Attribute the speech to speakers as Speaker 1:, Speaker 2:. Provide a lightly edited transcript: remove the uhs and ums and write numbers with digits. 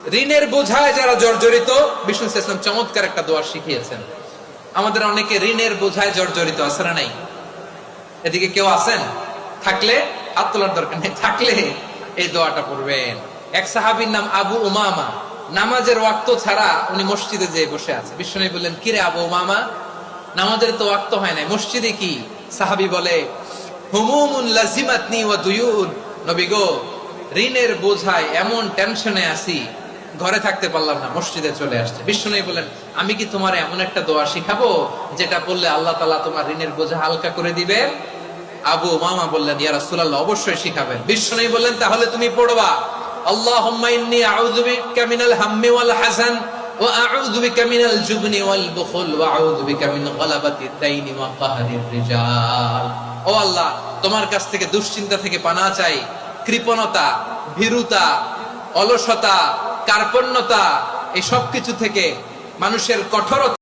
Speaker 1: ঋণের বোঝায় যারা জর্জরিত, বিষ্ণু ইসলাম চমৎকার একটা দোয়া শিখিয়েছেন। আমাদের অনেকে ঋণের বোঝায় জর্জরিত, আছে না নাই? এদিকে কেউ আছেন? থাকলে হাত তোলার দরকার নেই, থাকলে এই দোয়াটা পড়বেন। এক সাহাবীর নাম আবু উমামা, নামাজের ওয়াক্ত ছাড়া উনি মসজিদে যেয়ে বসে আছে। বিষ্ণু বললেন, কিরে আবু উমামা, নামাজের তো ওয়াক্ত হয় না, মসজিদে কি? সাহাবী বলে, হুমুমুন লাজিমাতনি ওয়া দুয়ুন, নবী গো, ঋণের বোঝায় এমন টেনশনে আছি, ঘরে থাকতে পারলাম না, মসজিদে চলে আসছে। বিষ্ণু বলেন, আমি কি তোমার এমন একটা দোয়া শিখাবো যেটা বললে আল্লাহ তাআলা তোমার ঋণের বোঝা হালকা করে দিবে? আবু উমামা বললেন, ইয়া রাসূলুল্লাহ, অবশ্যই শিখাবেন। বিষ্ণু বললেন, তাহলে তুমি পড়বা, আল্লাহুম্মা ইন্নী আউযু বিকা মিনাল হাম্মি ওয়াল হাযান ওয়া আউযু বিকা মিনাল জুবনি ওয়াল বুখল ওয়া আউযু বিকা মিন গালাবাতিদ দাইনি ওয়া কাহরির রিজাল। ও আল্লাহ, তোমার কাছ থেকে দুশ্চিন্তা থেকে পানাহ চাই, কৃপণতা, ভীরুতা, অলসতা, কার্পণ্যতা, এই সব কিছু থেকে, মানুষের কঠোরতা